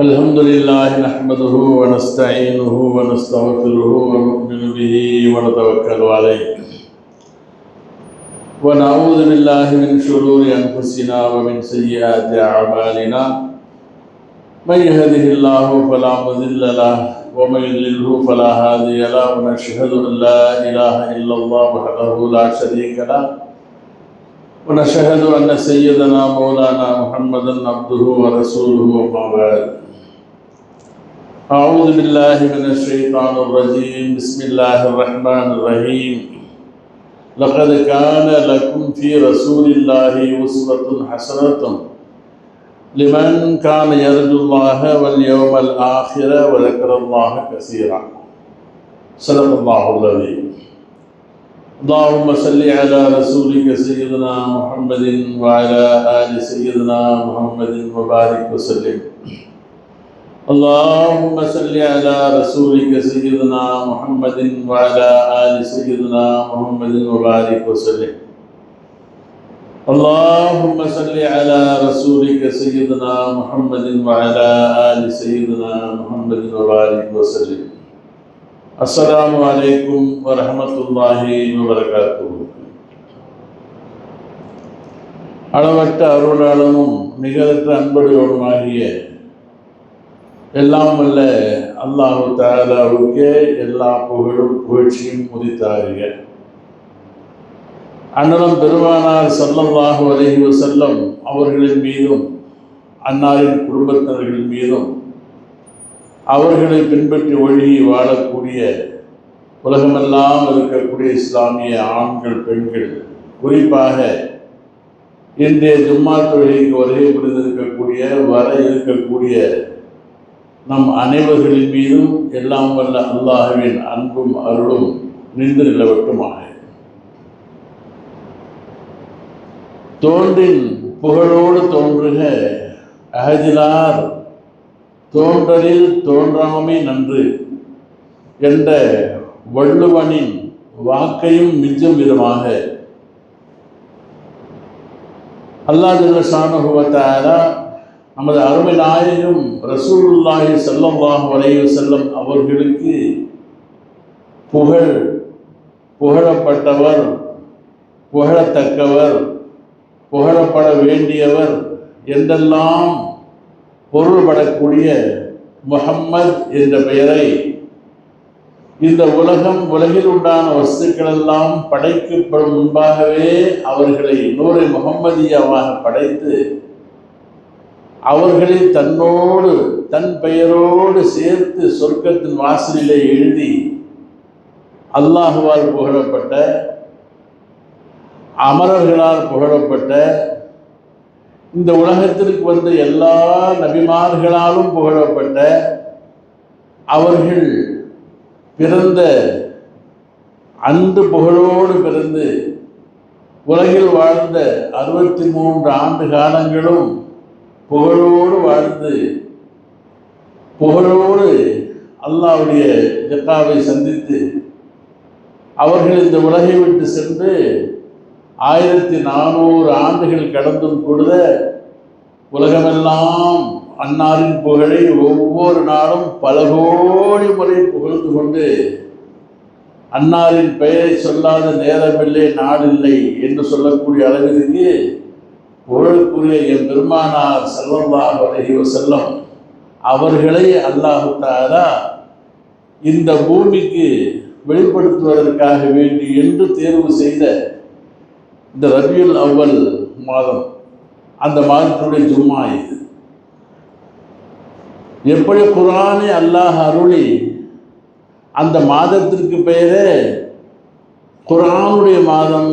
الحمد لله نحمده ونستعينه ونستغفره ونؤمن به ونتوكل عليه ونعوذ بالله من شرور أنفسنا ومن سيئات أعمالنا من يهده الله فلا مضل له ومن يضلله فلا هادي له ونشهد أن لا إله إلا الله وحده لا شريك له ونشهد أن سيدنا مولانا محمدا عبده ورسوله وما بعد أعوذ بالله من الشيطان الرجيم بسم الله الرحمن الرحيم لقد كان لكم في رسول الله أسوة حسنة لمن كان يرجو الله واليوم الآخر وذكر الله كثيرا صدق الله العظيم اللهم صل على رسولك سيدنا محمد وعلى آل سيدنا محمد وبارك وسلم اللهم صل على رسولك سيدنا محمد وعلى آل سيدنا محمد وبارك وسلم اللهم صل على رسولك سيدنا محمد وعلى آل سيدنا محمد وبارك وسلم السلام عليكم ورحمة الله وبركاته. அளவற்ற அருளாளனும் நிகழற்ற அன்புடையோடுமாகிய எல்லாம் வல்ல அல்லாஹு தஆலாவுக்கே எல்லா புகழும் புகழ்ச்சியும் உரித்தாகுக. அண்ணலும் பெருமானார் ஸல்லல்லாஹு அலைஹி வஸல்லம் அவர்களின் மீதும் அன்னாரின் குடும்பத்தினர்கள் மீதும் அவர்களை பின்பற்றி ஒழுகி வாழக்கூடிய உலகமெல்லாம் இருக்கக்கூடிய இஸ்லாமிய ஆண்கள் பெண்கள், குறிப்பாக இன்றைய ஜும்மா தொழுகைக்கு வருகை புரிந்திருக்கக்கூடிய வர இருக்கக்கூடிய நம் அனைவர்களின் மீதும் எல்லாம் வல்ல அல்லாஹ்வின் அன்பும் அருளும் நின்று நிலவட்டுமாக. தோன்றின் புகழோடு தோன்றுக அகதிலார் தோன்றலில் தோன்றாமை நன்று என்ற வள்ளுவனின் வாக்கையும் மிஞ்சும் விதமாக அல்லாஹ் ஜல்ல ஷானஹு வ தஆலா நமது அருமை நாயகம் ரசூலுல்லாஹி ஸல்லல்லாஹு அலைஹி வஸல்லம் அவர்களுக்கு புகழப்பட்டவர், புகழத்தக்கவர், புகழப்பட வேண்டியவர் என்றெல்லாம் பொருள்படக்கூடிய முஹம்மத் என்ற பெயரை இந்த உலகில் உண்டான வஸ்துக்களெல்லாம் படைக்கப்படும் முன்பாகவே அவர்களை நூரை முஹம்மதியாவாக படைத்து அவர்களை தன்னோடு தன் பெயரோடு சேர்த்து சொர்க்கத்தின் வாசலிலே எழுதி அல்லாஹுவால் புகழப்பட்ட, அமரர்களால் புகழப்பட்ட, இந்த உலகத்திற்கு வந்த எல்லா நபிமார்களாலும் புகழப்பட்ட, அவர்கள் பிறந்த அன்று புகழோடு பிறந்து உலகில் வாழ்ந்த 63 ஆண்டு காலங்களும் புகழோடு வாழ்ந்து புகழோடு அல்லாஹ்வுடைய லிகாவை சந்தித்து அவர்கள் இந்த உலகை விட்டு சென்று 1400 ஆண்டுகள் கடந்தும் கூட உலகமெல்லாம் அன்னாரின் புகழை ஒவ்வொரு நாளும் பல கோடி முறை புகழ்ந்து கொண்டு அன்னாரின் பெயரை சொல்லாத நேரமில்லை நாடில்லை என்று சொல்லக்கூடிய அளவிற்கு புகழுக்குரிய என் பெருமானார் ஸல்லல்லாஹு அலைஹி வஸல்லம் அவர்களை அல்லாஹ் தஆலா இந்த பூமிக்கு வெளிப்படுத்துவதற்காக வேண்டி என்று தேர்வு செய்த இந்த ரபியுல் அவ்வல் மாதம், அந்த மாதத்துடைய ஜும்மா இது. எப்படி குர்ஆனை அல்லாஹ் அருளி அந்த மாதத்திற்கு பெயரே குர்ஆனுடைய மாதம்,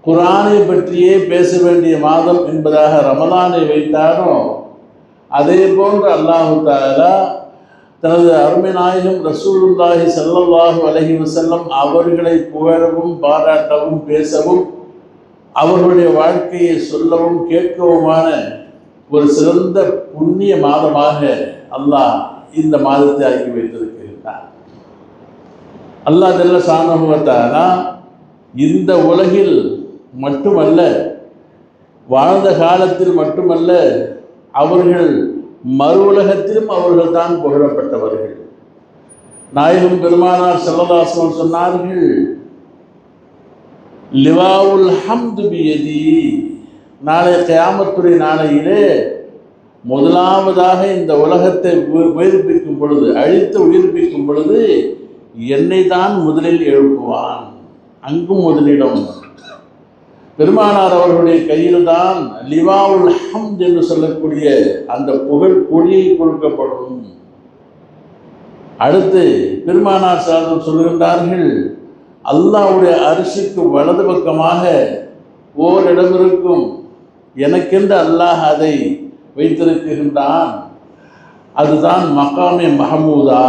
குர்ஆனை பற்றியே பேச வேண்டிய மாதம் என்பதாக ரமலானை வைத்தாரோ, அதே போன்று அல்லாஹு தஆலா தனது அருமை நாயகம் ரசூலுல்லாஹி ஸல்லல்லாஹு அலைஹி வஸல்லம் அவர்களை புகழவும் பாராட்டவும் பேசவும் அவர்களுடைய வாழ்க்கையை சொல்லவும் கேட்கவுமான ஒரு சிறந்த புண்ணிய மாதமாக அல்லாஹ் இந்த மாதத்தை ஆக்கி வைத்திருக்கிறார். அல்லாஹ் ஜல்ல ஷானஹு வ தஆலா இந்த உலகில் மட்டுமல்ல, வாழ்ந்த காலத்தில் மட்டுமல்ல, அவர்கள் மறு உலகத்திலும் அவர்கள் தான் புகழப்பட்டவர்கள். நாயகம் பெருமானார் ஸல்லல்லாஹு அலைஹி வஸல்லம் சொன்னார்கள், லிவாவுல் ஹம்து பியதி, நாளை கியாமத்துடைய நாளையிலே முதலாவதாக இந்த உலகத்தை உயிர்ப்பிக்கும் பொழுது, அழித்து உயிர்ப்பிக்கும் பொழுது என்னை தான் முதலில் எழுப்புவான். அங்கும் முதலிடம் பெருமானார் அவர்களுடைய கையில் தான் லிவாவுல் ஹம்த் என்று சொல்லக்கூடிய அந்த புகழ் கொடியை கொடுக்கப்படும். அடுத்து பெருமானார் சாதம் சொல்கின்றார்கள், அல்லாஹ்வுடைய அரிசிக்கு வலது பக்கமாக ஓரிடம் இருக்கும், எனக்கென்று அல்லாஹ் அதை வைத்திருக்கின்றான், அதுதான் மகாமே மஹமூதா.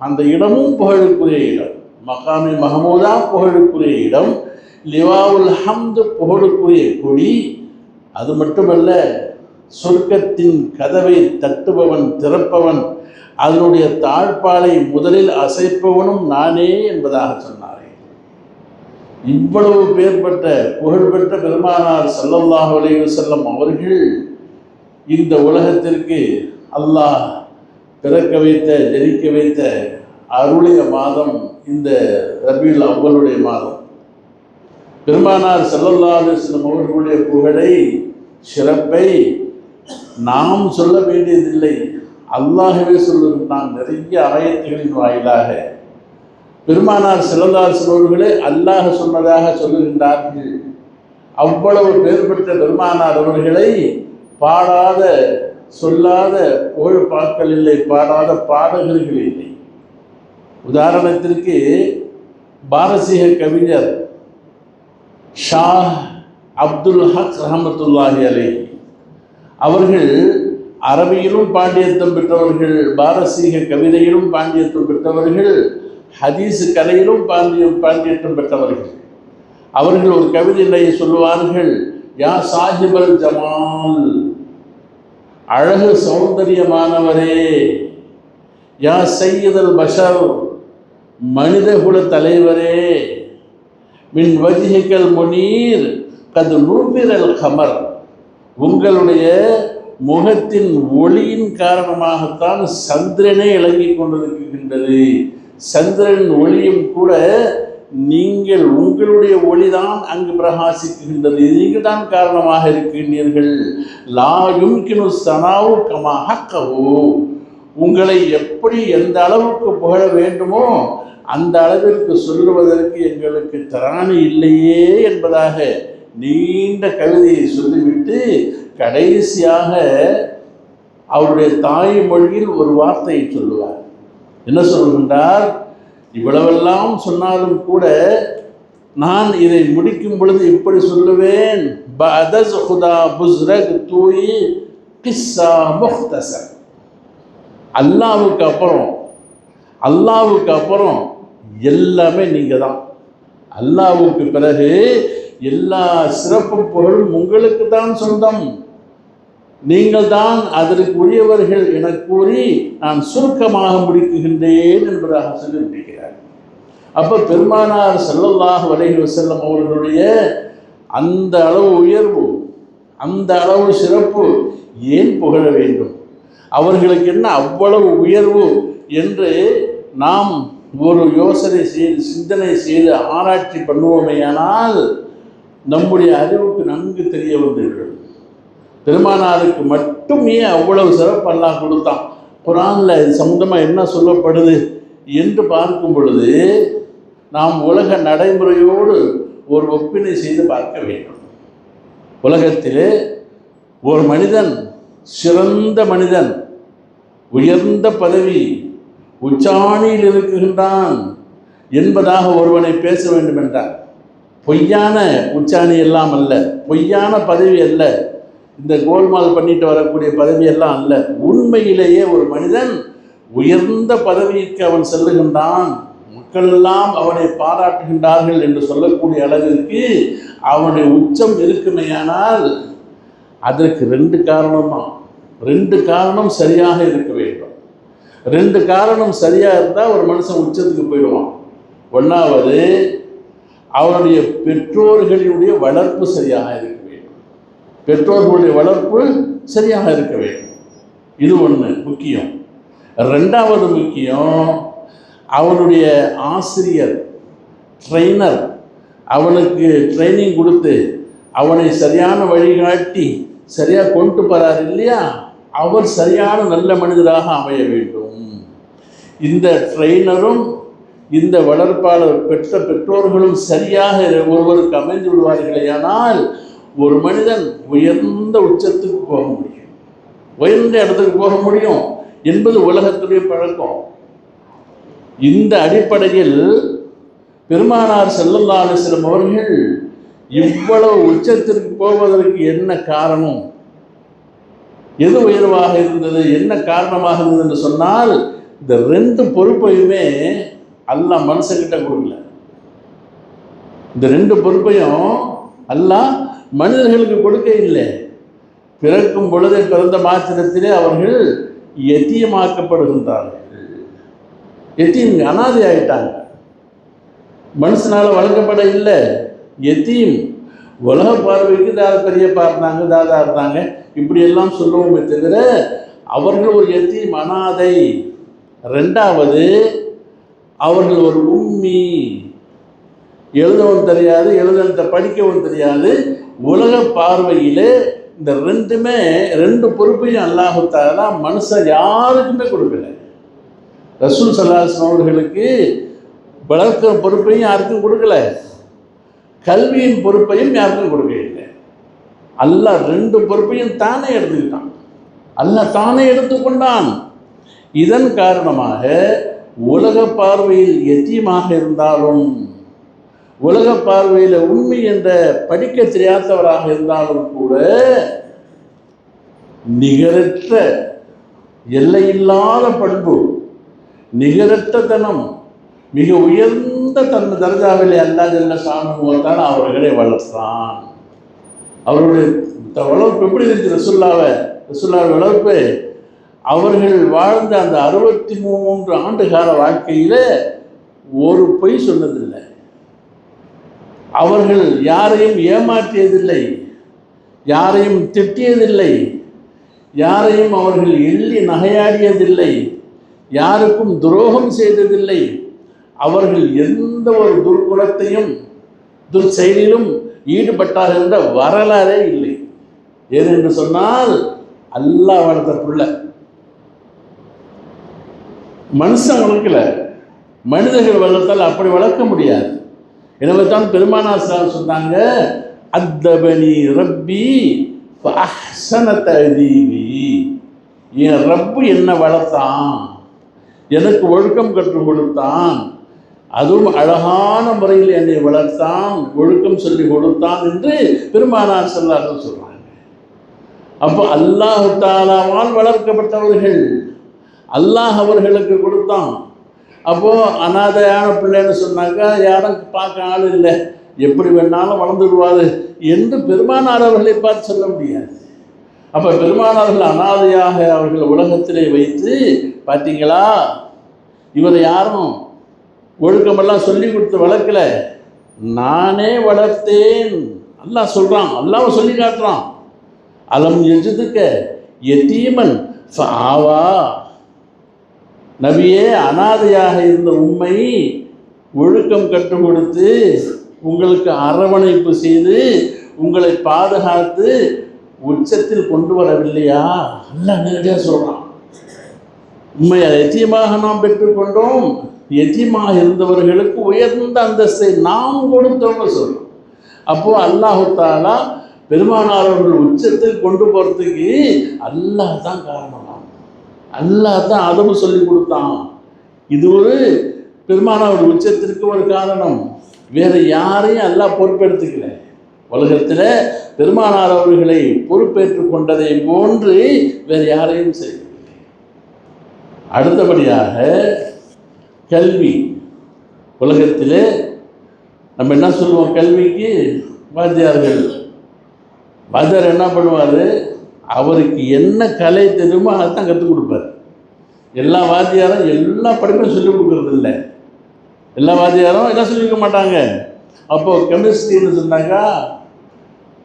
அந்த இடமும் புகழுக்குரிய இடம். மகாமே மஹமூதா புகழுக்குரிய இடம், லிவாவுல் ஹம்து புகழுக்குரிய கொடி. அது மட்டுமல்ல, சொர்க்கத்தின் கதவை தட்டுபவன் திறப்பவன், அதனுடைய தாழ்பாலை முதலில் அசைப்பவனும் நானே என்பதாக சொன்னார்கள். இவ்வளவு பேர்பட்ட புகழ்பெற்ற பெருமானார் ஸல்லல்லாஹு அலைஹி வஸல்லம் அவர்கள் இந்த உலகத்திற்கு அல்லாஹ் பிறக்க வைத்த, ஜனிக்க வைத்த அருளிய மாதம் இந்த ரபீஉல் அவ்வலுடைய மாதம். பெருமானார் ஸல்லல்லாஹு அலைஹி வஸல்லம் அவர்களுடைய புகழை, சிறப்பை நாம் சொல்ல வேண்டியதில்லை, அல்லாஹ்வே சொல்லுகின்றான் நிறைய ஆயத்துகளின் வாயிலாக. பெருமானார் ஸல்லல்லாஹு அலைஹி வஸல்லம் அவர்களே அல்லாஹ் சொன்னதாக சொல்லுகின்றார்கள். அவ்வளவு பேர் பெற்ற பெருமானார் அவர்களை பாடாத சொல்லாத புகழ் பாக்கள் இல்லை, பாடாத பாடகர்கள் இல்லை. உதாரணத்திற்கு பாரசீக கவிஞர் ஷா அப்துல் ஹக் ரஹமத்துல்லாஹி அலைஹி அவர்கள் அரபியிலும் பாண்டியத்துவம் பெற்றவர்கள், பாரசீக கவிதையிலும் பாண்டியத்துவம் பெற்றவர்கள், ஹதீஸ் கலையிலும் பாண்டியத்துவம் பெற்றவர்கள். அவர்கள் ஒரு கவிதையை சொல்லுவார்கள், யா சாஹிபல் ஜமால், அழகு சௌந்தரியமானவரே, யா சையதல் பஷர், மனிதகுல தலைவரே, மின் வஜ்ஹிகல் முனீர் கது நூபிரல் கமர், உங்களுடைய முகத்தின் ஒளியின் காரணமாகத்தான் சந்திரனே இலங்கிக் கொண்டிருக்கின்றது. சந்திரன் ஒளியும் கூட நீங்கள், உங்களுடைய ஒளிதான் அங்கு பிரகாசிக்கின்றது, நீங்கள் தான் காரணமாக இருக்கின்றீர்கள். லா யும்கினு ஸனாவு கமா ஹக்கஹு, உங்களை எப்படி எந்த அளவுக்கு புகழ வேண்டுமோ அந்த அளவிற்கு சொல்லுவதற்கு எங்களுக்கு திராணி இல்லையே என்பதாக நீண்ட கவிதையை சொல்லிவிட்டு கடைசியாக அவருடைய தாய்மொழியில் ஒரு வார்த்தையை சொல்லுவார். என்ன சொல்கின்றார்? இவ்வளவெல்லாம் சொன்னாலும் கூட நான் இதை முடிக்கும் பொழுது இப்படி சொல்லுவேன், பஅதஸ் ஹுதா புஸ்ரக் தூயி கிஸ்ஸா முக்தஸர், அல்லாஹ்வுக்கு அப்புறம் எல்லாமே நீங்கள் தான். அல்லாஹ்வுக்கு பிறகு எல்லா சிறப்பு புகழும் உங்களுக்கு தான் சொந்தம், நீங்கள் தான் அதற்கு உரியவர்கள் என கூறி நான் சுருக்கமாக முடிக்குகின்றேன் என்பதாக சொல்லி முடிக்கிறார். அப்போ பெருமானார் ஸல்லல்லாஹு அலைஹி வஸல்லம் அவர்களுடைய அந்த அளவு உயர்வு, அந்த அளவு சிறப்பு ஏன் புகழ வேண்டும்? அவர்களுக்கு என்ன அவ்வளவு உயர்வு என்று நாம் ஒரு யோசனை செய்து, சிந்தனை செய்து ஆராய்ச்சி பண்ணுவோமேயானால் நம்முடைய அறிவுக்கு நன்கு தெரிய வந்துவிடும். பெருமானாருக்கு மட்டும் ஏன் அவ்வளவு சிறப்பு அல்லாஹ் கொடுத்தான்? குர்ஆனில் இது சம்பந்தமாக என்ன சொல்லப்படுது என்று பார்க்கும் பொழுது நாம் உலக நடைமுறையோடு ஒரு ஒப்பினை செய்து பார்க்க வேண்டும். உலகத்திலே ஒரு மனிதன், சிறந்த மனிதன், உயர்ந்த பதவி, உச்சாணியில் இருக்குகின்றான் என்பதாக ஒருவனை பேச வேண்டும் என்றார், பொய்யான உச்சாணி எல்லாம் அல்ல, பொய்யான பதவி அல்ல, இந்த கோல்மால் பண்ணிட்டு வரக்கூடிய பதவியெல்லாம் அல்ல, உண்மையிலேயே ஒரு மனிதன் உயர்ந்த பதவிக்கு அவன் செல்லுகின்றான், மக்கள் எல்லாம் அவனை பாராட்டுகின்றார்கள் என்று சொல்லக்கூடிய அளவிற்கு அவனுடைய உச்சம் இருக்குமேயானால் அதற்கு ரெண்டு காரணம் சரியாக இருக்க வேண்டும். ரெண்டு காரணம் சரியாக இருந்தால் ஒரு மனுஷன் உச்சத்துக்கு போயிடுவான். ஒன்றாவது, அவனுடைய பெற்றோர்களுடைய வளர்ப்பு சரியாக இருக்க வேண்டும். பெற்றோர்களுடைய வளர்ப்பு சரியாக இருக்க வேண்டும். இது ஒன்று முக்கியம். ரெண்டாவது முக்கியம், அவனுடைய ஆசிரியர் ட்ரெயினர் அவனுக்கு ட்ரைனிங் கொடுத்து அவனை சரியான வழிகாட்டி சரியாக கொண்டு போகிறார் இல்லையா, அவர் சரியான நல்ல மனிதராக அமைய வேண்டும். இந்த ட்ரெயினரும் இந்த வளர்ப்பாளர் பெற்ற பெற்றோர்களும் சரியாக ஒருவருக்கு அமைந்து விடுவார்களேயானால் ஒரு மனிதன் உயர்ந்த உச்சத்துக்கு போக முடியும், உயர்ந்த இடத்துக்கு போக முடியும் என்பது உலகத்துடைய பழக்கம். இந்த அடிப்படையில் பெருமானார் ஸல்லல்லாஹு அலைஹி வஸல்லம் அவர்கள் இவ்வளவு உச்சத்திற்கு போவதற்கு என்ன காரணம், எது உயர்வாக இருந்தது, என்ன காரணமாக இருந்தது என்று சொன்னால், இந்த ரெண்டு பொறுப்பையுமே அல்லாஹ் மனுஷங்கிட்ட கொடுக்கல. இந்த ரெண்டு பொறுப்பையும் அல்லாஹ் மனிதர்களுக்கு கொடுக்க இல்லை. பிறக்கும் பொழுதே பிறந்த மாத்திரத்திலே அவர்கள் யதீமாக்கப்படுகின்றார்கள். யதீம் அனாதை ஆயிட்டாங்க, மனுஷனால் வளர்க்கப்பட இல்லை. யதீம் உலக பார்வைக்கு பெரியப்பா இருந்தாங்க, தாதா இருந்தாங்க, இப்படியெல்லாம் சொல்லுவோமே தவிர அவர்கள் ஒரு யதீம் அனாதை. ரெண்டாவது, அவர்கள் ஒரு உம்மி, எழுதவும் தெரியாது, எழுத படிக்கவும் தெரியாது. உலக பார்வையிலே இந்த ரெண்டு பொறுப்பையும் அல்லாஹு தஆலா மனுஷன் யாருக்குமே கொடுக்கல. ரசூல் ஸல்லல்லாஹு அலைஹி வஸல்லம் அவர்களுக்கு வளர்க்கிற பொறுப்பையும் யாருக்கும் கொடுக்கல, கல்வியின் பொறுப்பையும் யாருக்கும் கொடுக்க இல்லை. அல்லாஹ் ரெண்டு பொறுப்பையும் தானே எடுத்துக்கிட்டான், அல்லாஹ் தானே எடுத்துக்கொண்டான். இதன் காரணமாக உலக பார்வையில் யதீமாக இருந்தாலும், உலக பார்வையில் உண்மை என்ற படிக்க தெரியாதவராக இருந்தாலும் கூட நிகரற்ற எல்லையில்லாத பண்பு, நிகரற்ற தனம், மிக உயர்ந்த தன் தர்ஜாவிலே அல்லாஹ் ஜல்ல ஷானுஹு அவர்களை வளர்த்தான். அவருடைய வளர்ப்பு எப்படி இருந்துச்சு? ரசூலுல்லாஹ் வளர்ப்பு, அவர்கள் வாழ்ந்த அந்த 63 ஆண்டு கால வாழ்க்கையில் ஒரு பொய் சொன்னதில்லை, அவர்கள் யாரையும் ஏமாற்றியதில்லை, யாரையும் திட்டியதில்லை, யாரையும் அவர்கள் எள்ளி நகையாடியதில்லை, யாருக்கும் துரோகம் செய்ததில்லை. அவர்கள் எந்த ஒரு துர்குணத்தையும் துர்ச்செயலிலும் ஈடுபட்டார்கள் என்ற வரலாறே இல்லை. ஏனென்று சொன்னால் அல்லாஹ் வளர்த்த பிள்ளை, மனுஷன் வளர்க்கல, மனிதர்கள் வளர்த்தால் அப்படி வளர்க்க முடியாது. எனவே தான் பெருமானார் சொன்னாங்க, அத்தபனி ரப்பி ஃபஅஹ்ஸன தஅதீபி, என் ரப்பு என்ன வளர்த்தான், எனக்கு ஒழுக்கம் கற்றுக் கொடுத்தான், அதுவும் அழகான முறையில் என்னை வளர்த்தான், ஒழுக்கம் சொல்லி கொடுத்தான் என்று பெருமானார் ஸல்லல்லாஹு அலைஹி வஸல்லம் சொல்றாங்க. அப்போ அல்லாஹ் தஆலாவால் வளர்க்கப்பட்டவர்கள், அல்லாஹ் அவர்களுக்கு கொடுத்தான். அப்போது அனாதையான பிள்ளைன்னு சொன்னாக்கா யாரும் பார்க்க ஆள் இல்லை, எப்படி வேணாலும் வளர்ந்துடுவார் என்று பெருமானார் அவர்களை பார்த்து சொல்ல முடியாது. அப்போ பெருமானார்கள் அனாதையாக அவர்கள் உலகத்திலே வைத்து, பார்த்தீங்களா இவரை யாரும் ஒழுக்கமெல்லாம் சொல்லி கொடுத்து வளர்க்கல, நானே வளர்த்தேன் அல்லாஹ் சொல்கிறான், அல்லாஹ் சொல்லி காட்டுறான். அலம் எஜிதுக்க யதீமன் ஃபஆவா, நபியே அனாதையாக இருந்த உம்மை ஒழுக்கம் கற்றுக் கொடுத்து உங்களுக்கு அரவணைப்பு செய்து உங்களை பாதுகாத்து உச்சத்தில் கொண்டு வரவில்லையா? அல்லாஹ் நேரடியாக சொல்கிறான். உண்மையை எத்தியமாக நாம் பெற்றுக்கொண்டோம், எத்தியமாக இருந்தவர்களுக்கு உயர்ந்த அந்தஸ்தை நாம் கொடுத்தோம்னு சொல்கிறோம். அப்போது அல்லாஹு தஆலா பெருமானார் அவர்கள் உச்சத்தில் கொண்டு போகிறதுக்கு அல்லாஹ் தான் காரணம், அல்லாஹ் தான் அதவு சொல்லி கொடுத்தான். இது ஒரு பெருமானார் உச்சத்திற்கு ஒரு காரணம். வேறு யாரையும் அல்லாஹ் பொறுப்பெடுத்துக்கல. உலகத்தில் பெருமானார் அவர்களை பொறுப்பேற்று கொண்டதை போன்று வேறு யாரையும் செய்யவில்லை. அடுத்தபடியாக கல்வி. உலகத்தில் நம்ம என்ன சொல்லுவோம், கல்விக்கு வாத்தியார்கள், வாத்தியார் என்ன பண்ணுவார், அவருக்கு என்ன கலை தெரியுமோ அதை தான் கற்றுக் கொடுப்பார். எல்லா வாத்தியாரும் எல்லா படிப்பும் சொல்லிக் கொடுக்கறது இல்லை, எல்லா வாத்தியாரும் எல்லாம் சொல்லிக்க மாட்டாங்க. அப்போது கெமிஸ்ட்ரின்னு சொன்னாக்கா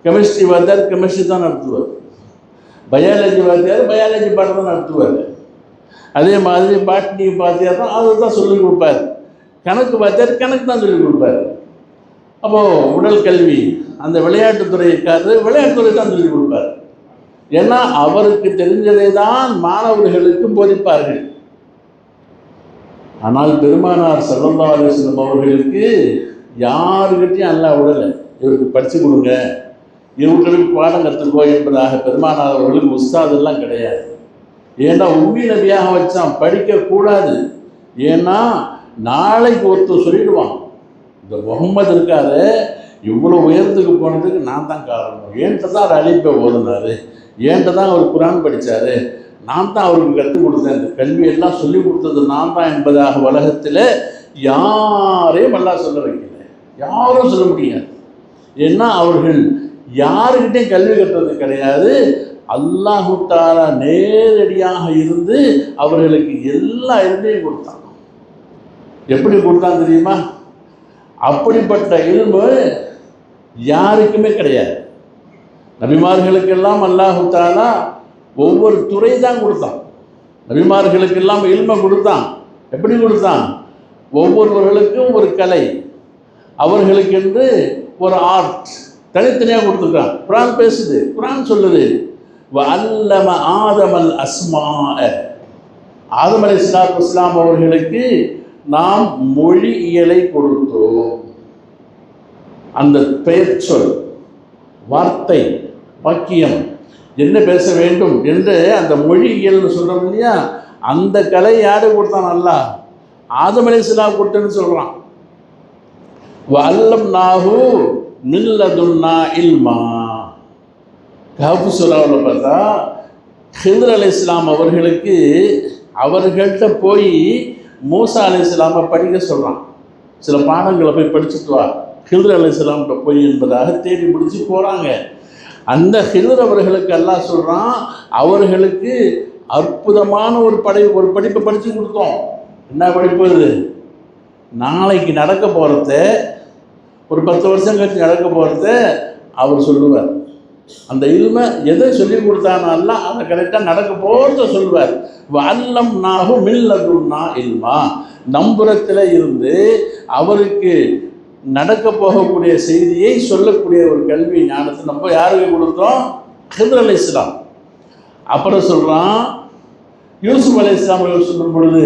கெமிஸ்ட்ரி வாத்தியார் கெமிஸ்ட்ரி தான் நடத்துவார். பயாலஜி வாத்தியார் பயாலஜி பாடம் தான் நடத்துவார். அதே மாதிரி பாட்னி வாத்தியார் தான் அதை தான் சொல்லிக் கொடுப்பார். கணக்கு வாத்தியார் கணக்கு தான் சொல்லிக் கொடுப்பார். அப்போது உடல் கல்வி அந்த விளையாட்டுத்துறைக்காரர் விளையாட்டுத்துறை தான் சொல்லிக் கொடுப்பார். ஏன்னா அவருக்கு தெரிஞ்சதை தான் மாணவர்களுக்கு போதிப்பார்கள். ஆனால் பெருமானார் ஸல்லல்லாஹு அலைஹி வஸல்லம் அவர்களுக்கு யாருக்கிட்டையும் அல்லாஹ் விடலை, இவருக்கு படித்து கொடுங்க, இவங்களுக்கு பாடம் கற்றுக்கோ என்பதாக பெருமானார் அவர்களுக்கு உஸ்தாதெல்லாம் கிடையாது. ஏன்னா உம்மி நபியாக வச்சான், படிக்கக்கூடாது. ஏன்னா நாளைக்கு ஒருத்தர் சொல்லிடுவான், இந்த முகம்மது இருக்காரு இவ்வளோ உயரத்துக்கு போனதுக்கு நான் தான் காரணம், ஏன்ட்ட தான் அவர் அழிப்பை ஓதுனார், ஏன்ட்ட தான் அவர் குரான் படித்தார், நான் தான் அவருக்கு கற்றுக் கொடுத்தேன், இந்த கல்வியெல்லாம் சொல்லிக் கொடுத்தது நான் தான் என்பதாக உலகத்தில் யாரையும் அல்லாஹ் சொல்ல வைக்கல, யாரும் சொல்ல முடியாது. ஏன்னா அவர்கள் யாருக்கிட்டையும் கல்வி கட்டுறது கிடையாது. அல்லாஹு தஆலா நேரடியாக இருந்து அவர்களுக்கு எல்லா இல்மையும் கொடுத்தான். எப்படி கொடுத்தான் தெரியுமா? அப்படிப்பட்ட இல்மு யாருக்குமே கிடையாது. நபிமார்களுக்கெல்லாம் அல்லாஹு தஆலா ஒவ்வொரு துறை தான் கொடுத்தான். நபிமார்களுக்கெல்லாம் இல்மை கொடுத்தான். எப்படி கொடுத்தான்? ஒவ்வொருவர்களுக்கும் ஒரு கலை, அவர்களுக்கென்று ஒரு ஆர்ட் தனித்தனியாக கொடுத்துருக்கான். குர்ஆன் பேசுது, குர்ஆன் சொல்லுது, வஅல்லம ஆதமல் அஸ்மாஅ, ஆதம் அலைஹிஸ்ஸலாத்து வஸ்ஸலாம் அவர்களுக்கு நாம் மொழியியலை கொடுத்தோம். அந்த பெயர் சொல், வார்த்தை, வாக்கியம் என்ன பேச வேண்டும் என்று அந்த மொழியியல்னு சொல்கிறோம் இல்லையா, அந்த கலை யாரு கொடுத்தான்? அல்லாஹ் ஆதம் அலைஹிஸ்ஸலாம் கொடுத்தேன்னு சொல்கிறான். வஅல்லம்னாஹு மின் லதுன்னா இல்மா. கஹஃப் சூராவில் பார்த்தா ஹித்ர் அலைஹிஸ்ஸலாம் அவர்களுக்கு அவர்கள்ட்ட போய் மூசா அலைஹிஸ்ஸலாமை படிக்க சொல்கிறான். சில பாடங்களை போய் படிச்சுட்டு வா ஹித்ர் அலைஹிஸ்ஸலாம்கிட்ட போய் என்பதாக தேடி முடிச்சு போகிறாங்க. அந்த ஹித்ர் அவர்களுக்கு அல்லாஹ் சொல்கிறான், அவர்களுக்கு அற்புதமான ஒரு படிப்பை படித்து கொடுத்தோம். என்ன படிப்பு இது? நாளைக்கு நடக்க போகிறத, ஒரு 10 வருஷம் கழிச்சு நடக்க போகிறத அவர் சொல்லுவார். அந்த இல்மை எதை சொல்லி கொடுத்தானால அதை கரெக்டாக நடக்க போகிறத சொல்லுவார். வஅல்லம்னாஹு மின் லதுன்னா இல்மா, நம்புறத்தில் இருந்து அவருக்கு நடக்க போகக்கூடிய செய்தியை சொல்லக்கூடிய ஒரு கல்வி ஞானத்தை நம்ம யாருக்கு கொடுத்தோம்? ஹித்ர் அலைஹிஸ்ஸலாம். அப்புறம் சொல்கிறான், யூசுப் அலைஹிஸ்ஸலாம் அவர்கள் சொல்லும் பொழுது,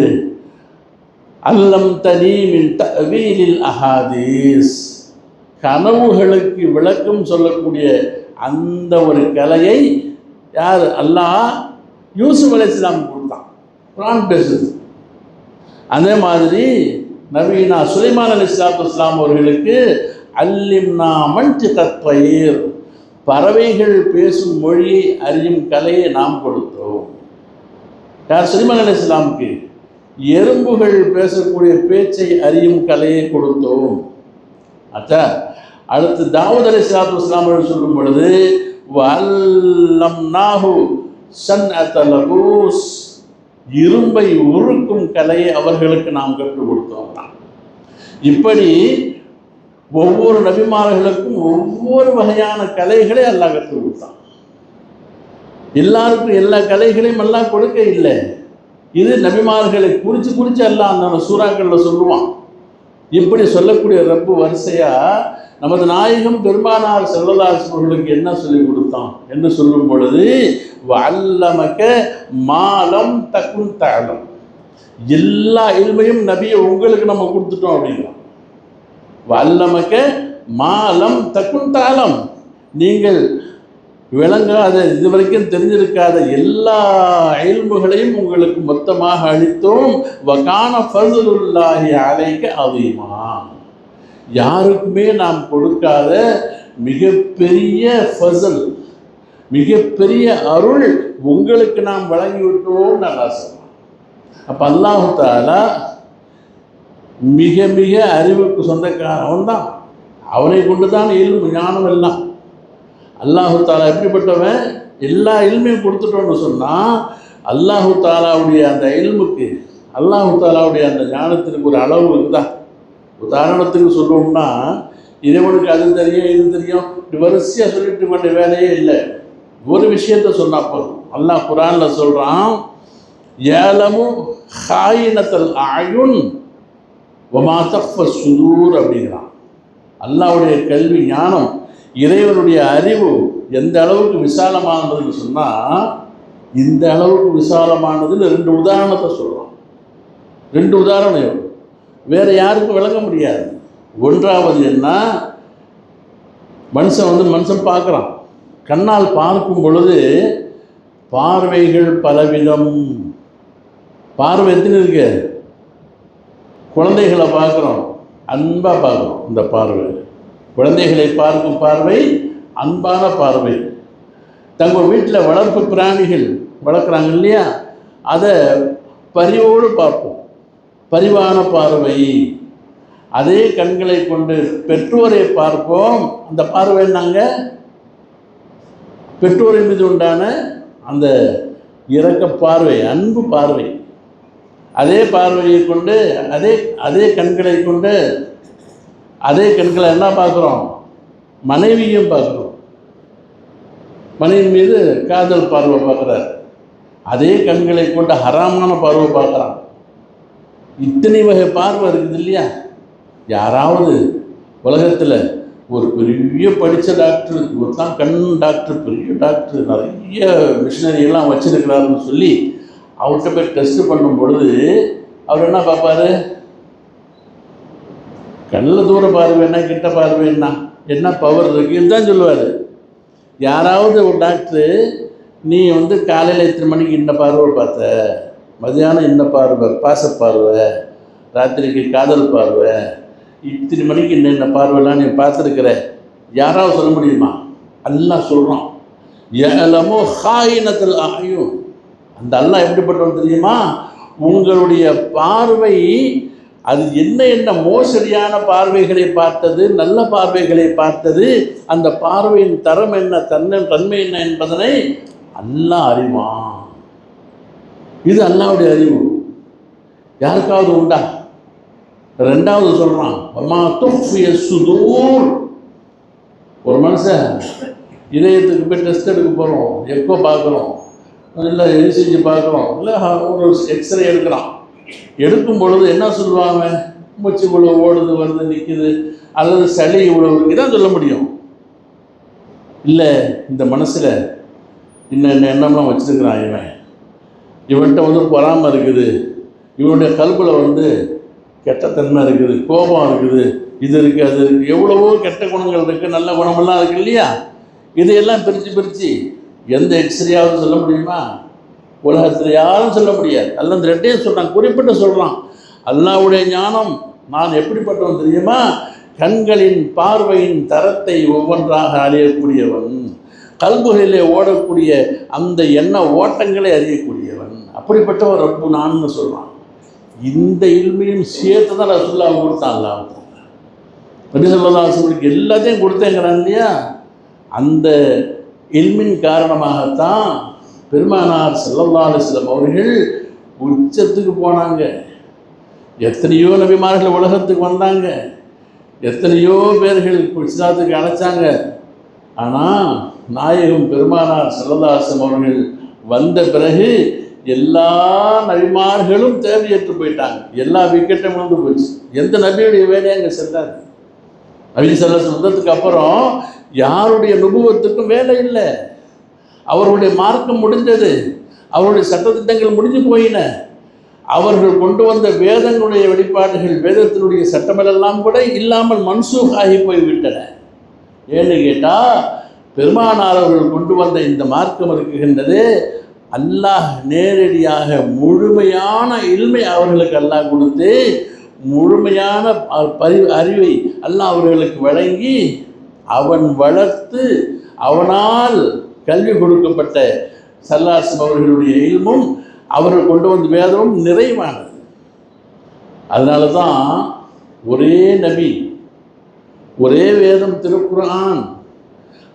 அல்லம் தனி மின் தஅவீலில் அஹாதீஸ், கனவுகளுக்கு விளக்கம் சொல்லக்கூடிய அந்த ஒரு கலையை யார்? அல்லாஹ் யூசுப் அலைஹிஸ்ஸலாம் கொடுத்தான். குர்ஆன் பேசுது. அதே மாதிரி நபீனா சுலைமான் அலைஹிஸ்ஸலாத்து வஸ்ஸலாம் அவர்களுக்கு அல்லிம்னா மன்திகத் தய்ர், பறவைகள் பேசும் மொழியை அறியும் கலையை நாம் கொடுத்தோம். யார்? சுலைமான் அலைஹிஸ்ஸலாமுக்கு எறும்புகள் பேசக்கூடிய பேச்சை அறியும் கலையை கொடுத்தோம். அச்சா, அடுத்து தாவூத் அலைஹிஸ்ஸலாத்து வஸ்ஸலாம் அவர்கள் சொல்லும் பொழுது வஅல்லம்னாஹு ஸன்அத லபூஸ், இரும்பை உருக்கும் கலையை அவர்களுக்கு நாம் கற்றுக் கொடுத்தோம். இப்படி ஒவ்வொரு நபிமார்களுக்கும் ஒவ்வொரு வகையான கலைகளை அல்லாஹ் கற்றுக் கொடுத்தான். எல்லாருக்கும் எல்லா கலைகளையும் எல்லாம் கொடுக்க இல்லை. இது நபிமார்களை குறித்து குறித்து அல்லாஹ் அந்த சூறாக்களில் சொல்லுவான். இப்படி சொல்லக்கூடிய ரப்பு வரிசையா நமது நாயகம் பெருமானார் ஸல்லல்லாஹு அலைஹி வஸல்லம் என்ன சொல்லிக் கொடுத்தான் என்று சொல்லும் பொழுது, வஅல்லமக மாலம் தகுன் தஅலம், எல்லா இல்மையும் நபியை உங்களுக்கு நம்ம கொடுத்துட்டோம் அப்படிங்கிறோம். வஅல்லமக மாலம் தகுன் தஅலம், நீங்கள் விளங்காத இதுவரைக்கும் தெரிஞ்சிருக்காத எல்லா இல்முகளையும் உங்களுக்கு மொத்தமாக அளித்தோம். வகான ஃபஸ்லுல்லாஹி அலைக அதீமா, யாருக்குமே நாம் கொடுக்காத மிகப்பெரிய ஃபஸ்ல், மிகப்பெரிய அருள் உங்களுக்கு நாம் வழங்கிவிட்டோம் நல்லா சொல்றோம். அப்போ அல்லாஹு தஆலா மிக மிக அறிவுக்கு சொந்தக்காரன் தான். அவனை கொண்டு தான் இல்மு ஞானம் எல்லாம். அல்லாஹு தஆலா எப்படிப்பட்டவன்? எல்லா இல்மையும் கொடுத்துட்டோன்னு சொன்னால் அல்லாஹு தஆலாவுடைய அந்த இல்முக்கு, அல்லாஹு தஆலாவுடைய அந்த ஞானத்திற்கு ஒரு அளவு இருக்குதா? உதாரணத்துக்கு சொல்லுவோம்னா, இறைவனுக்கு அது தெரியும் இது தெரியும் இப்படி வரிசையாக சொல்லிட்டு வேண்டிய வேலையே இல்லை. ஒரு விஷயத்த சொன்னால் போதும். அல்லாஹ் குர்ஆனில் சொல்கிறான், யஅலமு ஹாயினத்தல் அயுன் வமா தஃப சுதூர் அப்படிங்கிறான். அல்லாஹ்வுடைய கல்வி ஞானம், இறைவனுடைய அறிவு எந்த அளவுக்கு விசாலமானதுன்னு சொன்னால், இந்த அளவுக்கு விசாலமானதுன்னு 2 உதாரணத்தை சொல்கிறோம். 2 உதாரணம் வேறு யாருக்கும் விளங்க முடியாது. ஒன்றாவது என்ன, மனுஷன் பார்க்குறான், கண்ணால் பார்க்கும் பொழுது பார்வைகள் பலவிதம். பார்வை எத்தனை இருக்கு? குழந்தைகளை பார்க்குறோம், அன்பாக பார்க்குறோம். இந்த பார்வை குழந்தைகளை பார்க்கும் பார்வை அன்பான பார்வை. தங்கள் வீட்டில் வளர்ப்பு பிராணிகள் வளர்க்குறாங்க இல்லையா, அதை பரிவோடு பார்ப்போம், பரிவான பார்வை. அதே கண்களை கொண்டு பெற்றோரை பார்ப்போம், அந்த பார்வை என்னங்க? பெற்றோரின் மீது உண்டான அந்த இரக்க பார்வை, அன்பு பார்வை. அதே பார்வையை கொண்டு அதே கண்களை கொண்டு அதே கண்களை என்ன பார்க்குறோம்? மனைவியும் பார்க்குறோம். மனைவி மீது காதல் பார்வை பார்க்குறார். அதே கண்களை கொண்டு ஹராமான பார்வை பார்க்குறான். இத்தனை வகை பார்வை இருக்குது இல்லையா? யாராவது உலகத்தில் ஒரு பெரிய படித்த டாக்டர், ஒரு தான் கண் டாக்டர், பெரிய டாக்டர், நிறைய மிஷினரியெல்லாம் வச்சுருக்கிறாருன்னு சொல்லி அவர்கிட்ட போய் டெஸ்ட் பண்ணும் பொழுது அவர் என்ன பார்ப்பார்? கண்ணில் தூர பார்வைன்னா கிட்ட பார்வைன்னா என்ன பவர் இருக்குன்னு தான் சொல்லுவார். யாராவது ஒரு டாக்டரு, நீ காலையில் இத்தனை மணிக்கு இந்த பார்வை பார்த்த, மதியானம் இந்த பார்வை பாசப்பார்வை, ராத்திரிக்கு காதல் பார்வை, இத்தனை மணிக்கு இந்த பார்வைலாம் நீ பார்த்துருக்கிற, யாராவது சொல்ல முடியுமா? அல்லாஹ் சொல்கிறான், யஅலமு ஹாயினத்தல் அயுன். அந்த அல்லாஹ் எப்படிப்பட்டவன் தெரியுமா? உங்களுடைய பார்வை அது என்ன மோசடியான பார்வைகளை பார்த்தது, நல்ல பார்வைகளை பார்த்தது, அந்த பார்வையின் தரம் என்ன, தன்மை என்ன என்பதனை அல்லாஹ் அறிவான். இது அல்லாஹ்வுடைய அறிவு. யாருக்காவது உண்டா? ரெண்டாவது சொல்கிறான், வமா துஃபிய சுதூர். ஒரு மனுஷன் இதயத்துக்கு போய் டெஸ்ட் எடுக்க போகிறோம், எக்கோ பார்க்குறோம், இல்லை எல்சிஜி பார்க்குறோம், இல்லை ஒரு எக்ஸ்ரே எடுக்கிறான். எடுக்கும் பொழுது என்ன சொல்லுவாங்க? மூச்சு இவ்வளோ ஓடுது, வருது, நிற்குது, அல்லது சளி இவ்வளோ இதான் சொல்ல முடியும். இல்லை, இந்த மனசில் இன்னும் எண்ணம்லாம் வச்சுருக்கிறான், இவன்கிட்ட பொறாமை இருக்குது, இவனுடைய கல்பில் கெட்டத்தன்மை இருக்குது, கோபம் இருக்குது, இது இருக்குது, அது இருக்குது, எவ்வளவோ கெட்ட குணங்கள் இருக்குது, நல்ல குணமெல்லாம் இருக்குது இல்லையா? இதையெல்லாம் பிரித்து எந்த எக்ஸ்ரேயாவது சொல்ல முடியுமா? உலகத்தில் யாரும் சொல்ல முடியாது. அல்ல இந்த 2 சொல்கிறான், குறிப்பிட்டு சொல்கிறான். அல்லாஹ்வுடைய ஞானம் நான் எப்படிப்பட்டவன் தெரியுமா? கண்களின் பார்வையின் தரத்தை ஒவ்வொன்றாக அறியக்கூடியவன், கல்புகளிலே ஓடக்கூடிய அந்த எண்ண ஓட்டங்களை அறியக்கூடியவன், அப்படிப்பட்டவன் ரப்பு நான்னு சொல்கிறான். இந்த இல்மையும் சேர்த்து தான் ரசூலுல்லாஹ் கொடுத்தான். அல்லாஹ் நபி ஸல்லல்லாஹு அலைஹி வஸல்லம் எல்லாத்தையும் கொடுத்தேங்கிறான் இல்லையா? அந்த இல்மின் காரணமாகத்தான் பெருமானார் ஸல்லல்லாஹு அலைஹி வஸல்லம் அவர்கள் உச்சத்துக்கு போனாங்க. எத்தனையோ நபிமார்கள் உலகத்துக்கு வந்தாங்க, எத்தனையோ பேர்கள் இஸ்லாத்துக்கு அழைச்சாங்க. ஆனால் நாயகம் பெருமானார் ஸல்லல்லாஹு அலைஹி வஸல்லம் அவர்கள் வந்த பிறகு எல்லா நபிமார்களும் தேவையற்று போயிட்டாங்க. எல்லா விக்கெட்டும் விழுந்து போச்சு. எந்த நபியுடைய வேலையை அங்கே செல்லாது. நபி ஸல்லல்லாஹு அலைஹி வஸல்லம் வந்ததுக்கு அப்புறம் யாருடைய நுபுவத்துக்கும் வேலை இல்லை. அவர்களுடைய மார்க்கம் முடிஞ்சது, அவருடைய சட்டத்திட்டங்கள் முடிஞ்சு போயின. அவர்கள் கொண்டு வந்த வேதங்களுடைய வெளிப்பாடுகள், வேதத்தினுடைய சட்டமெல்லாம் கூட இல்லாமல் மன்சூக் ஆகி போய்விட்டன. ஏன்னு கேட்டால், பெருமானார் அவர்கள் கொண்டு வந்த இந்த மார்க்கம் இருக்குகின்றது, அல்லாஹ் நேரடியாக முழுமையான இல்மை அவர்களுக்கு அல்லாஹ் கொடுத்து, முழுமையான அறிவை அல்லாஹ் அவர்களுக்கு வழங்கி, அவன் வளர்த்து அவனால் கல்வி கொடுக்கப்பட்ட ஸல்லல்லாஹு அலைஹி வஸல்லம் அவர்களுடைய இல்மும் அவர்கள் கொண்டு வந்த வேதமும் நிறைவானது. அதனால தான் ஒரே நபி, ஒரே வேதம் திருக்குர்ஆன்,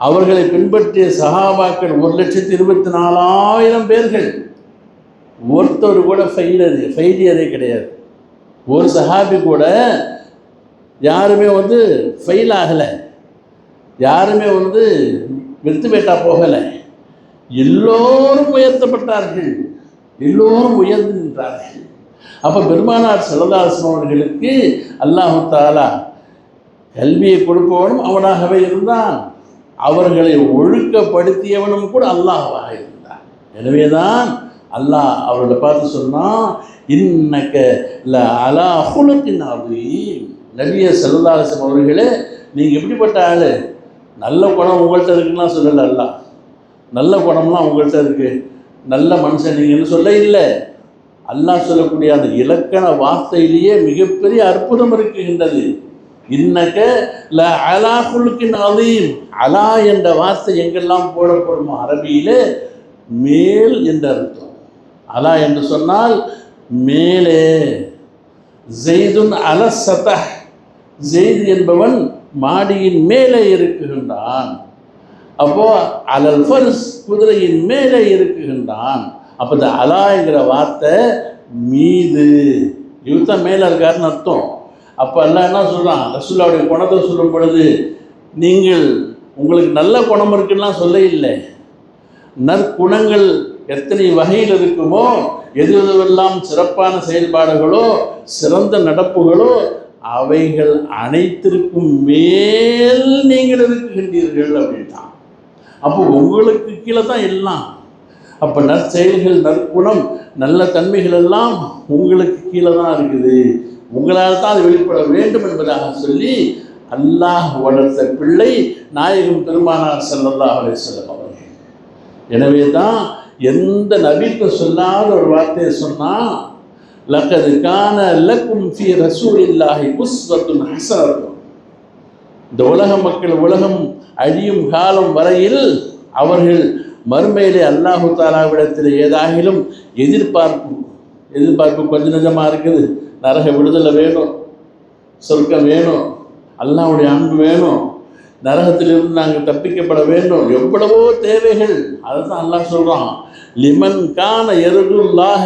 அவர்களை பின்பற்றிய சஹாபாக்கள் 1,24,000 பேர்கள், ஒருத்தர் கூட ஃபெயிலியரே கிடையாது. ஒரு சஹாபி கூட யாருமே ஃபெயில் ஆகலை, யாருமே வெத்து பேட்டா போகலை. எல்லோரும் உயர்த்தப்பட்டார்கள், எல்லோரும் உயர்ந்து நின்றார்கள். அப்போ பெருமானார் ஸல்லல்லாஹு அலைஹி வஸல்லம் அவர்களுக்கு அல்லாஹு தஆலா கல்வியை கொடுப்பவனும் அவனாகவே இருந்தான், அவர்களை ஒழுக்கப்படுத்தியவனும் கூட அல்லாஹ்வாக இருந்தான். எனவேதான் அல்லாஹ் அவர்களை பார்த்து சொன்னான், இன்னக ல அலா ஹுலுகின் அதீம். நபியே ஸல்லல்லாஹு அலைஹி வஸல்லம் அவர்களே, நீங்கள் எப்படிப்பட்ட ஆள், நல்ல குணம் உங்கள்கிட்ட இருக்குன்னா சொல்லலை அல்லாஹ், நல்ல குணம்லாம் உங்கள்கிட்ட இருக்கு, நல்ல மனுஷன் நீங்கன்னு சொல்ல இல்லை. அல்லாஹ் சொல்லக்கூடிய அந்த இலக்கண வார்த்தையிலேயே மிகப்பெரிய அற்புதம் இருக்குகின்றது. இன்னக ல அலா ஹுலுகின் அதீம். அலா என்ற வார்த்தை எங்கெல்லாம் போடப்படுமோ அரபியிலே மேல் என்ற அர்த்தம். அலா என்று சொன்னால் மேலே. ஜெய்துன் அல சதஹ், ஜெய்து என்பவன் மாடியின் மேலே இருக்குகின்றான். அப்போ அலல் ஃபர்ஸ், குதிரையின் மேலே இருக்குகின்றான். அப்போ இந்த அலா என்கிற வார்த்தை மீது, இவர்தான் மேலே இருக்காருன்னு அர்த்தம். அப்போ எல்லாம் என்ன சொல்கிறான், ரசூலுல்லாஹ்வுடைய குணத்தை சொல்லும் பொழுது, நீங்கள் உங்களுக்கு நல்ல குணம் இருக்குன்னா சொல்ல இல்லை, நற்குணங்கள் எத்தனை வகையில் இருக்குமோ, எது எதுவெல்லாம் சிறப்பான செயல்பாடுகளோ சிறந்த நடப்புகளோ அவைகள் அனைத்திற்கும் மேல் நீங்கள் இருக்குகின்றீர்கள் அப்படின்ட்டான். அப்போ உங்களுக்கு கீழே தான் எல்லாம். அப்போ நற்செயல்கள், நற்குணம், நல்ல தன்மைகள் எல்லாம் உங்களுக்கு கீழே தான் இருக்குது, உங்களால் தான் அது வெளிப்பட வேண்டும் என்பதாக சொல்லி அல்லாஹ் வளர்த்த பிள்ளை நாயகம் பெருமானார் ஸல்லல்லாஹு அலைஹி வஸல்லம் அவர்கள். எனவே தான் எந்த நபிக்கும் சொல்லாத ஒரு வார்த்தையை சொன்னால், லக்கது கான லக்கும் ஃபீ ரசூலில்லாஹி உஸ்வத்துன் ஹஸனத்துன். இந்த உலக மக்கள் உலகம் அழியும் காலம் வரையில் அவர்கள் மறுமையிலே அல்லாஹு தஆலாவிடத்தில் ஏதாகிலும் எதிர்பார்ப்பு கொஞ்சம் நெஞ்சமாக இருக்குது. நரக விடுதலை வேணும், சொர்க்கம் வேணும், அல்லாஹ்வுடைய அன்பு வேணும், நரகத்திலிருந்து நாங்கள் தப்பிக்கப்பட வேண்டும், எவ்வளவோ தேவைகள். அதை தான் அல்லாஹ் சொல்கிறான், லிமன் கான யர்ஜுல்லாஹ.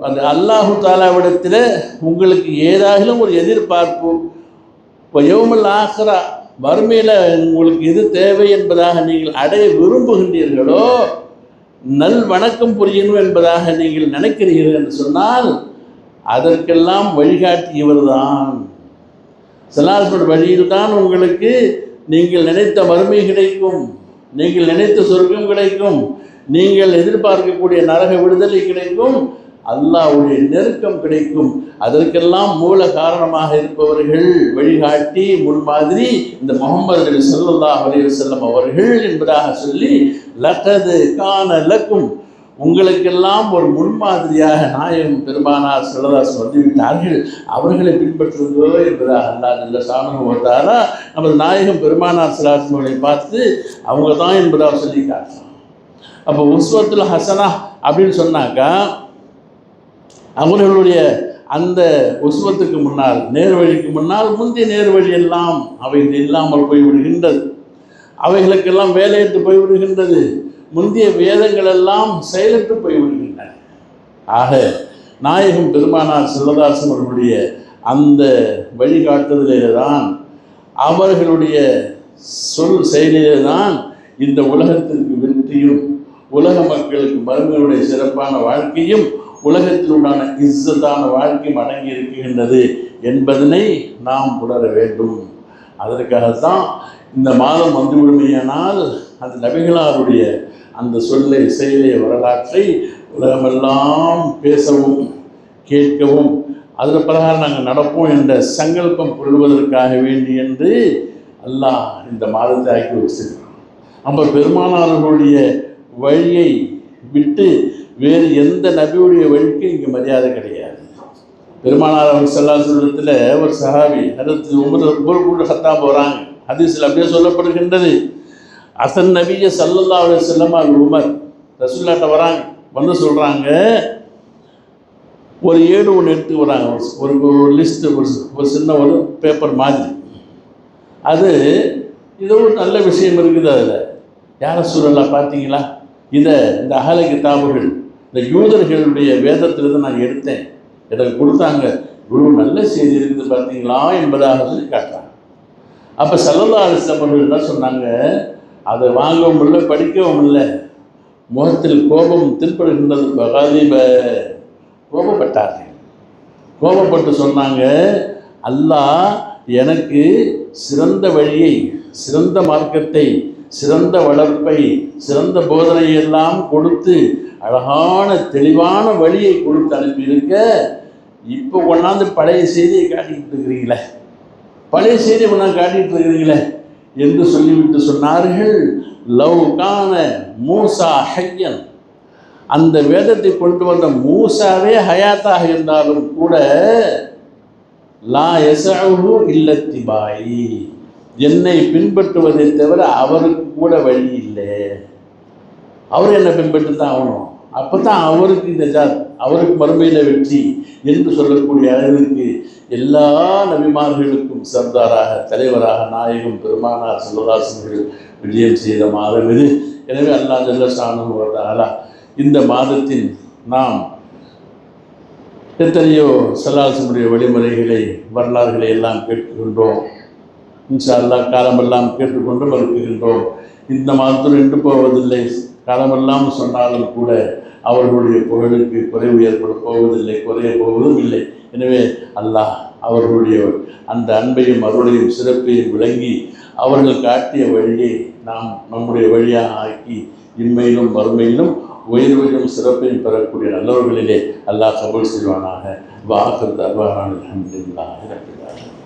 அந்த அல்லாஹு தஆலாவிடத்தில் உங்களுக்கு ஏதாகிலும் ஒரு எதிர்பார்ப்பு, இப்போ யௌமுல் ஆஹிரா மறுமையில் உங்களுக்கு எது தேவை என்பதாக நீங்கள் அடைய விரும்புகின்றீர்களோ, நல் வணக்கம் புரியணும் என்பதாக நீங்கள் நினைக்கிறீர்கள் என்று சொன்னால் அதற்கெல்லாம் வழிகாட்டியவர் தான். ஸல்லல்லாஹு வழியில் தான் உங்களுக்கு நீங்கள் நினைத்த மறுமை கிடைக்கும், நீங்கள் நினைத்த சொர்க்கம் கிடைக்கும், நீங்கள் எதிர்பார்க்கக்கூடிய நரக விடுதலை கிடைக்கும், அல்லாஹ்வுடைய நெருக்கம் கிடைக்கும். அதற்கெல்லாம் மூல காரணமாக இருப்பவர்கள், வழிகாட்டி, முன்மாதிரி இந்த முஹம்மது ஸல்லல்லாஹு அலைஹி வஸல்லம் அவர்கள் என்பதாக சொல்லி, லகது கான லக்கும், உங்களுக்கெல்லாம் ஒரு முன்மாதிரியாக நாயகம் பெருமானார் ஸல்லல்லாஹு அலைஹி வஸல்லம் வந்துவிட்டார்கள், அவர்களை பின்பற்றுவதோ என்பதாக அல்லாஹ் ஜல்ல ஷானுஹு வ தஆலா நமது நாயகம் பெருமானார் ஸல்லல்லாஹு அலைஹி வஸல்லம் அவர்களை பார்த்து அவங்க தான் என்பதாக சொல்லி காட்டுறான். அப்போ உஸ்வத்துல் ஹஸனா அப்படின்னு சொன்னாக்கா, அவர்களுடைய அந்த உஸ்வத்துக்கு முன்னால், நேர்வழிக்கு முன்னால் முந்தைய நேர்வழி எல்லாம் அவைகள் இல்லாமல் போய்விடுகின்றது, அவைகளுக்கெல்லாம் வேலையற்று போய்விடுகின்றது, முந்தைய வேதங்கள் எல்லாம் செயலற்று போய்விடுகின்றன. ஆக நாயகம் பெருமானார் ஸல்லல்லாஹு அலைஹி வஸல்லம் அவர்களுடைய அந்த வழிகாட்டுதலிலே தான், அவர்களுடைய சொல் செயலிலே தான் இந்த உலகத்திற்கு வெற்றியும், உலக மக்களுக்கு மறுமையுடைய சிறப்பான வாழ்க்கையும், உலகத்தில் உண்டான இஸ்ஸத்தான வாழ்க்கையும் அடங்கி இருக்கின்றது என்பதனை நாம் உணர வேண்டும். அதற்காகத்தான் இந்த மாதம் வந்துவிடுமையானால் அந்த நபிகளாருடைய அந்த சொல்லை, செயலை, வரலாற்றை உலகமெல்லாம் பேசவும் கேட்கவும் அதன் பிரகாரம் நாங்கள் நடப்போம் என்ற சங்கல்பம் கொள்வதற்காக வேண்டி என்று அல்லாஹ் இந்த மாதத்தை ஆக்கி வச்சிருக்கிறான். அப்போ பெருமானார்களுடைய வழியை விட்டு வேறு எந்த நபியுடைய வழிக்கு இங்கே மரியாதை கிடையாது. பெருமானார் அவர் ஸல்லல்லாஹு அலைஹி வஸல்லத்தில் ஒரு சஹாபி ஹதரத் உமர் கத்தாப் போகிறாங்க, ஹதீஸில் அப்படியே சொல்லப்படுகின்றது, அசன் நபிய ஸல்லல்லாஹு அலைஹி வஸல்லம் உமர் ரசூலுல்லாஹ்ட்ட வராங்க, வந்து சொல்கிறாங்க, ஒரு ஏடு ஒன்று எடுத்து வராங்க, ஒரு லிஸ்ட்டு, ஒரு சின்ன ஒரு பேப்பர் மாதிரி, அது ஏதோ ஒரு நல்ல விஷயம் இருக்குது அதில். யார சூழலாம் பார்த்தீங்களா, இந்த அஹ்ல கிதாபுகள், இந்த யூதர்களுடைய வேதத்திலிருந்து நான் எடுத்தேன், எனக்கு கொடுத்தாங்க, இவ்வளோ நல்ல செய்தி இருக்குது பார்த்தீங்களா என்பதாக சொல்லி காட்டுறாங்க. அப்போ ஸல்லல்லாஹு அலைஹி வஸல்லம் என்ன சொன்னாங்க, அதை வாங்கவும் இல்லை, படிக்கவும் இல்லை. முகத்தில் கோபம் தென்படுகின்றது. பகாதிப, கோபப்பட்டார்கள். கோபப்பட்டு சொன்னாங்க, அல்லாஹ் எனக்கு சிறந்த வழியை, சிறந்த மார்க்கத்தை, சிறந்த வளர்ப்பை, சிறந்த போதனையெல்லாம் கொடுத்து அழகான தெளிவான வழியை கொடுத்து அனுப்பியிருக்க, இப்போ கொண்டாந்து பழைய செய்தியை காட்டிக்கிட்டு இருக்கிறீங்களே, பழைய செய்தியை கொண்டாந்து காட்டிகிட்டு இருக்கிறீங்களே என்று சொல்லிவிட்டு சொன்னார்கள், லவ் கான மூசா ஹய்யன், அந்த வேதத்தை கொண்டு வந்த மூசாவே ஹயாத்தாக இருந்தாலும் கூட, லா யஸஅஹு இல்லத்திபாயி, என்னை பின்பற்றுவதை தவிர அவருக்கு கூட வழி இல்லை. அவர் என்னை பின்பற்றி தான் ஆகணும், அப்போ தான் அவருக்கு இந்த அவருக்கு மறுமையில் வெற்றி என்று சொல்லக்கூடிய அளவிற்கு எல்லா நபிமார்களுக்கும் சர்தாராக, தலைவராக நாயகம் பெருமானார் ஸல்லல்லாஹு அலைஹி வஸல்லம் விஜயம் செய்த மாதம் இது. எனவே அல்லாஹ் ஜல்ல ஷானுஹு வ தஆலா இந்த மாதத்தில் நாம் எத்தனையோ ஸல்லல்லாஹு வழிமுறைகளை, வரலாறுகளை எல்லாம் கேட்டுக்கொண்டோம். இன்ஷா அல்லாஹ் காலமெல்லாம் கேட்டுக்கொண்டு மறுக்கின்றோம். இந்த மாதத்தில் நின்று போவதில்லை. காலமெல்லாம் சொன்னாலும் கூட அவர்களுடைய புகழுக்கு குறைவு ஏற்பட போவதில்லை, குறைய போவதும் இல்லை. எனவே அல்லாஹ் அவர்களுடைய அந்த அன்பையும் அருளையும் சிறப்பையும் விளங்கி அவர்கள் காட்டிய வழியை நாம் நம்முடைய வழியாக ஆக்கி இன்மையிலும் மறுமையிலும் உயர்வையும் சிறப்பையும் பெறக்கூடிய நல்லவர்களிலே அல்லாஹ் கபூல் செய்வானாக. வாஹிர் தஅவானா அல்ஹம்துலில்லாஹி ரப்பில் ஆலமீன்.